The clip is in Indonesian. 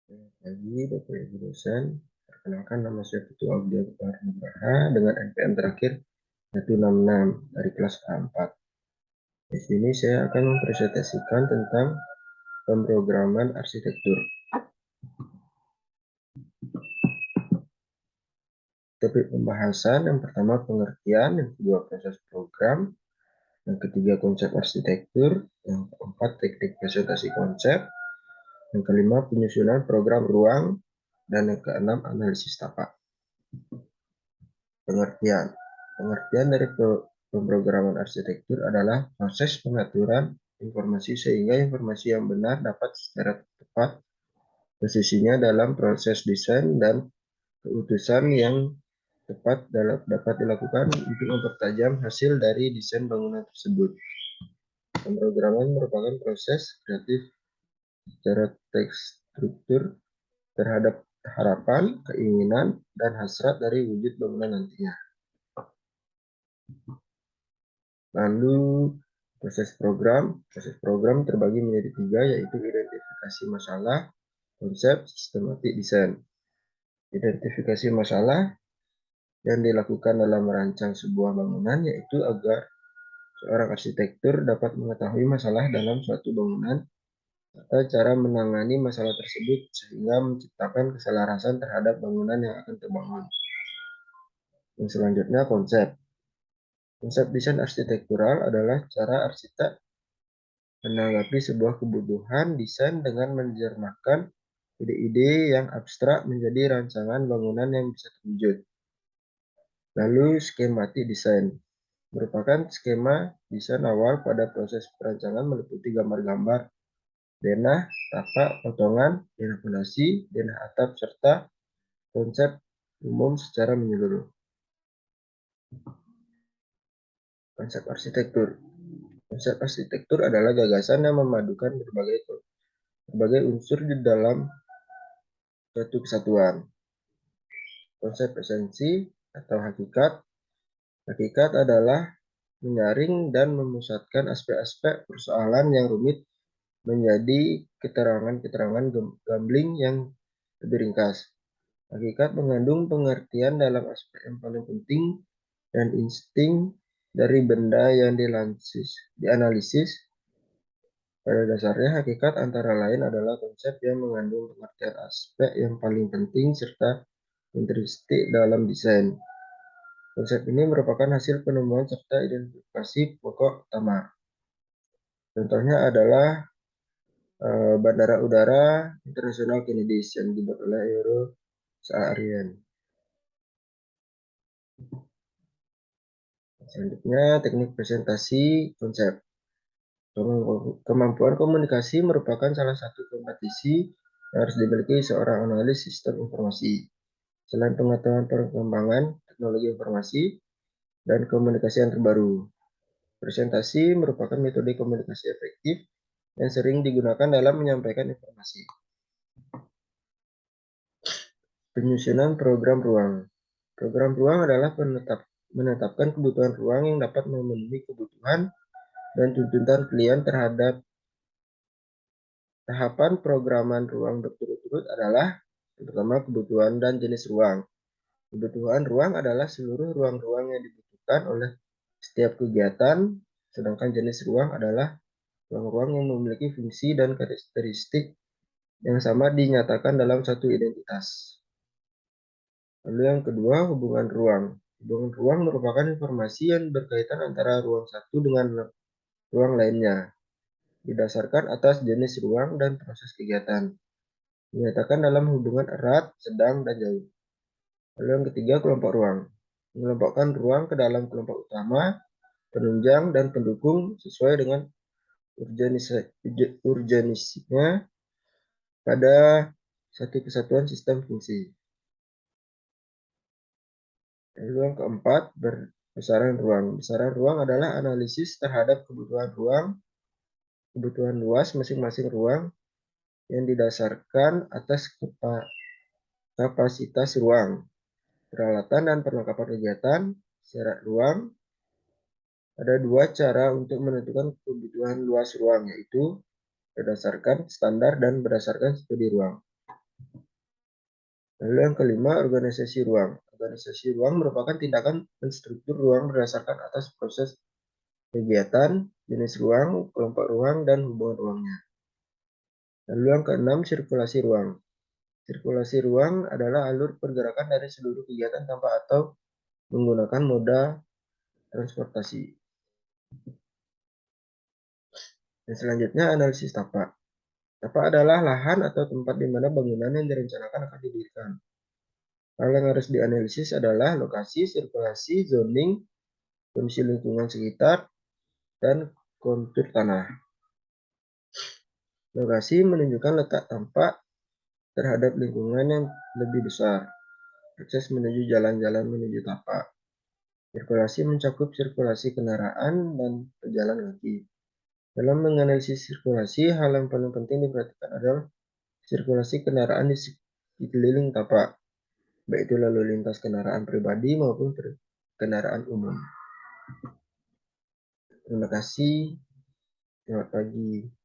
Pagi, Bapak Ibu dosen. Perkenalkan, nama saya Putu Audia Nugraha dengan NPM terakhir 166 dari kelas A4. Di sini saya akan mempresentasikan tentang pemrograman arsitektur. Topik pembahasan yang pertama pengertian, yang kedua proses program, yang ketiga konsep arsitektur, yang keempat teknik presentasi konsep, yang kelima penyusunan program ruang, dan yang keenam analisis tapak. Pengertian. Pengertian dari pemrograman arsitektur adalah proses pengaturan informasi sehingga informasi yang benar dapat secara tepat posisinya dalam proses desain dan keutusan yang tepat dapat dilakukan untuk mempertajam hasil dari desain bangunan tersebut. Pemrograman merupakan proses kreatif secara struktur terhadap harapan, keinginan, dan hasrat dari wujud bangunan nantinya. Lalu proses program terbagi menjadi tiga, yaitu identifikasi masalah, konsep, sistematik desain. Identifikasi masalah yang dilakukan dalam merancang sebuah bangunan yaitu agar seorang arsitektur dapat mengetahui masalah dalam suatu bangunan atau cara menangani masalah tersebut sehingga menciptakan keselarasan terhadap bangunan yang akan terbangun. Yang selanjutnya konsep. Konsep desain arsitektural adalah cara arsitek menanggapi sebuah kebutuhan desain dengan menerjemahkan ide-ide yang abstrak menjadi rancangan bangunan yang bisa terwujud. Lalu skematik desain merupakan skema desain awal pada proses perancangan meliputi gambar-gambar, denah, tapak, potongan, denah fondasi, denah atap, serta konsep umum secara menyeluruh. Konsep arsitektur. Konsep arsitektur adalah gagasan yang memadukan berbagai unsur di dalam suatu kesatuan. Konsep esensi atau hakikat. Hakikat adalah menyaring dan memusatkan aspek-aspek persoalan yang rumit menjadi keterangan-keterangan gambling yang lebih ringkas. Hakikat mengandung pengertian dalam aspek yang paling penting dan insting dari benda yang dianalisis. Pada dasarnya, hakikat antara lain adalah konsep yang mengandung pengertian aspek yang paling penting serta intrinsik dalam desain. Konsep ini merupakan hasil penemuan serta identifikasi pokok utama. Contohnya adalah Bandara Udara Internasional Kennedy yang dibuat oleh Euro Saarinen. Selanjutnya, teknik presentasi konsep. Kemampuan komunikasi merupakan salah satu kompetisi yang harus dimiliki seorang analis sistem informasi. Selain pengetahuan perkembangan teknologi informasi dan komunikasi yang terbaru, presentasi merupakan metode komunikasi efektif yang sering digunakan dalam menyampaikan informasi. Penyusunan program ruang. Program ruang adalah menetapkan kebutuhan ruang yang dapat memenuhi kebutuhan dan tuntutan klien terhadap tahapan programan ruang berturut-turut adalah pertama kebutuhan dan jenis ruang. Kebutuhan ruang adalah seluruh ruang-ruang yang dibutuhkan oleh setiap kegiatan, sedangkan jenis ruang adalah ruang-ruang yang memiliki fungsi dan karakteristik yang sama dinyatakan dalam satu identitas. Lalu yang kedua, hubungan ruang. Hubungan ruang merupakan informasi yang berkaitan antara ruang satu dengan ruang lainnya, didasarkan atas jenis ruang dan proses kegiatan. Dinyatakan dalam hubungan erat, sedang, dan jauh. Lalu yang ketiga, kelompok ruang. Mengelompokkan ruang ke dalam kelompok utama, penunjang, dan pendukung sesuai dengan urgensinya pada satu kesatuan sistem fungsi. Lalu yang keempat, besaran ruang. Besaran ruang adalah analisis terhadap kebutuhan luas masing-masing ruang yang didasarkan atas kapasitas ruang, peralatan dan perlengkapan kegiatan, syarat ruang. Ada dua cara untuk menentukan kebutuhan luas ruang, yaitu berdasarkan standar dan berdasarkan studi ruang. Lalu yang kelima, organisasi ruang. Organisasi ruang merupakan tindakan menstruktur ruang berdasarkan atas proses kegiatan, jenis ruang, kelompok ruang, dan hubungan ruangnya. Lalu yang keenam, sirkulasi ruang. Sirkulasi ruang adalah alur pergerakan dari seluruh kegiatan tanpa atau menggunakan moda transportasi. Dan selanjutnya, analisis tapak. Tapak adalah lahan atau tempat di mana bangunan yang direncanakan akan didirikan. Hal yang harus dianalisis adalah lokasi, sirkulasi, zoning, kondisi lingkungan sekitar, dan kontur tanah. Lokasi menunjukkan letak tapak terhadap lingkungan yang lebih besar. Akses menuju jalan-jalan menuju tapak. Sirkulasi mencakup sirkulasi kendaraan dan pejalan kaki. Dalam menganalisis sirkulasi, hal yang paling penting diperhatikan adalah sirkulasi kendaraan di sekeliling tapak, baik itu lalu lintas kendaraan pribadi maupun kendaraan umum. Terima kasih. Selamat pagi.